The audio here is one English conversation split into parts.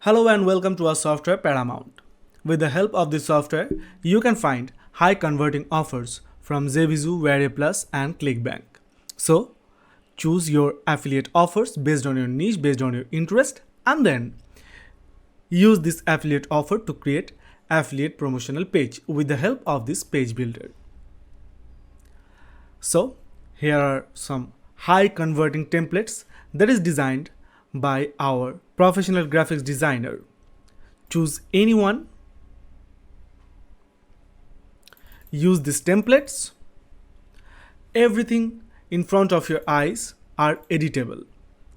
Hello and welcome to our software Paramount. With the help of this software, you can find high converting offers from Zevizu, VariPlus and ClickBank. So, choose your affiliate offers based on your niche, based on your interest, and then use this affiliate offer to create affiliate promotional page with the help of this page builder. So, here are some high converting templates that is designed by our professional graphics designer. Choose anyone, use these templates. Everything in front of your eyes are editable.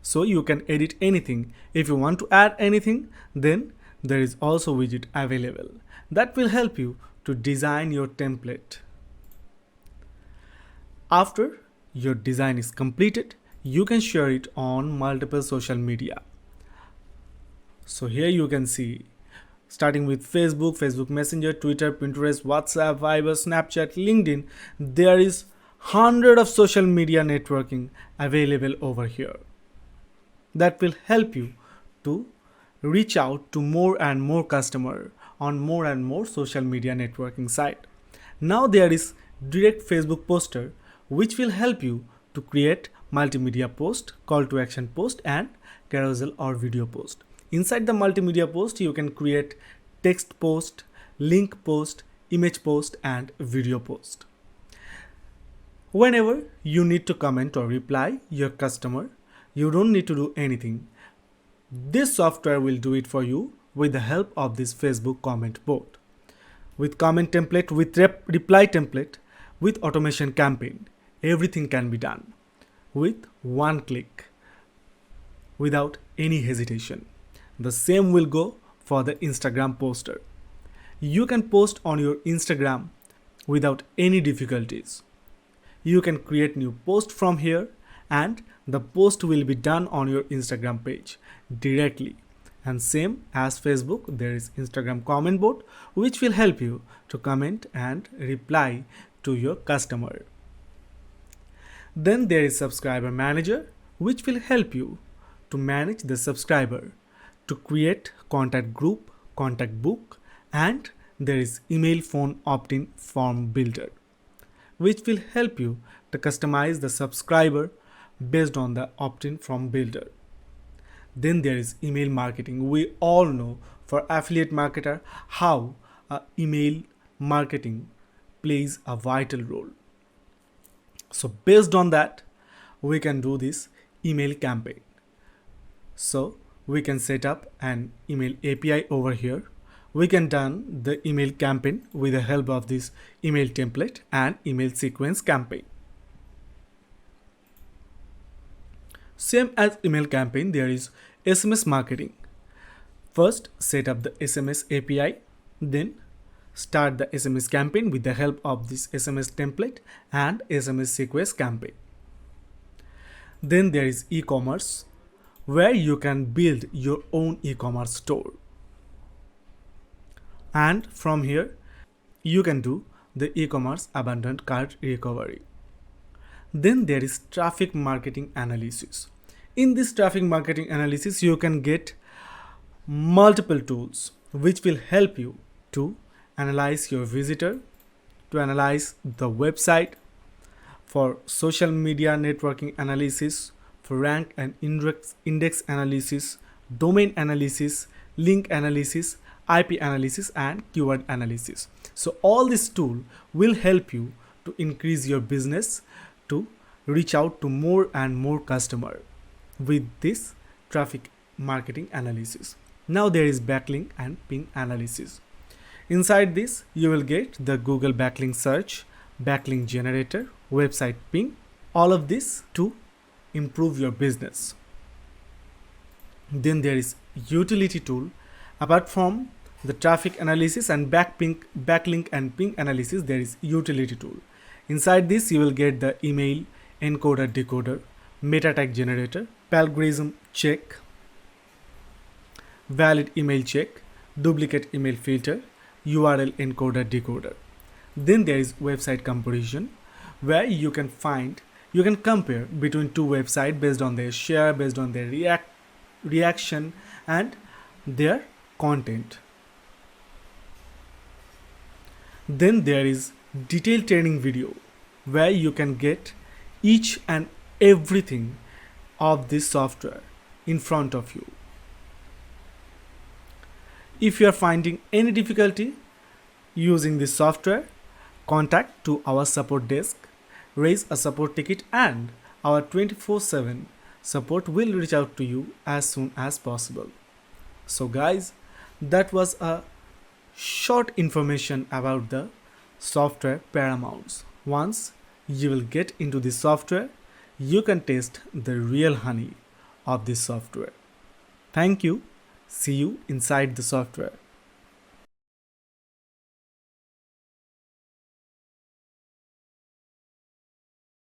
So you can edit anything. If you want to add anything, then there is also widget available that will help you to design your template. After your design is completed, you can share it on multiple social media. So here you can see, starting with Facebook, Facebook Messenger, Twitter, Pinterest, WhatsApp, Viber, Snapchat, LinkedIn, there is hundred of social media networking available over here. That will help you to reach out to more and more customer on more and more social media networking site. Now there is direct Facebook poster which will help you to create multimedia post, call to action post and carousel or video post. Inside the multimedia post you can create text post, link post, image post and video post. Whenever you need to comment or reply your customer, you don't need to do anything. This software will do it for you with the help of this Facebook comment bot. With comment template, with reply template, with automation campaign, everything can be done with one click without any hesitation. The same will go for the Instagram poster. You can post on your Instagram without any difficulties. You can create new post from here and the post will be done on your Instagram page directly. And same as Facebook, there is Instagram comment bot which will help you to comment and reply to your customer. Then there is subscriber manager which will help you to manage the subscriber, to create contact group, contact book, and there is email phone opt-in form builder which will help you to customize the subscriber based on the opt-in form builder. Then there is email marketing. We all know for affiliate marketer how email marketing plays a vital role. So based on that, we can do this email campaign. So we can set up an email API over here. We can done the email campaign with the help of this email template and email sequence campaign. Same as email campaign, there is SMS marketing. First, set up the SMS API, then start the SMS campaign with the help of this SMS template and SMS sequence campaign. Then there is e-commerce, where you can build your own e-commerce store. And from here, you can do the e-commerce abandoned cart recovery. Then there is traffic marketing analysis. In this traffic marketing analysis, you can get multiple tools which will help you to analyze your visitor, to analyze the website, for social media networking analysis, for rank and index analysis, domain analysis, link analysis, IP analysis and keyword analysis. So all this tool will help you to increase your business, to reach out to more and more customer with this traffic marketing analysis. Now there is backlink and ping analysis. Inside this you will get the Google backlink search, backlink generator, website ping, all of this to improve your business. Then there is utility tool. Apart from the traffic analysis and backlink and ping analysis, there is utility tool. Inside this you will get the email encoder decoder, meta tag generator, plagiarism check, valid email check, duplicate email filter, URL encoder decoder. Then there is website comparison, where you can compare between two websites based on their share, based on their reaction and their content. Then there is detailed training video where you can get each and everything of this software in front of you. If you are finding any difficulty using this software, contact to our support desk, raise a support ticket, and our 24/7 support will reach out to you as soon as possible. So guys, that was a short information about the software Paramounts. Once you will get into this software, you can taste the real honey of this software. Thank you. See you inside the software.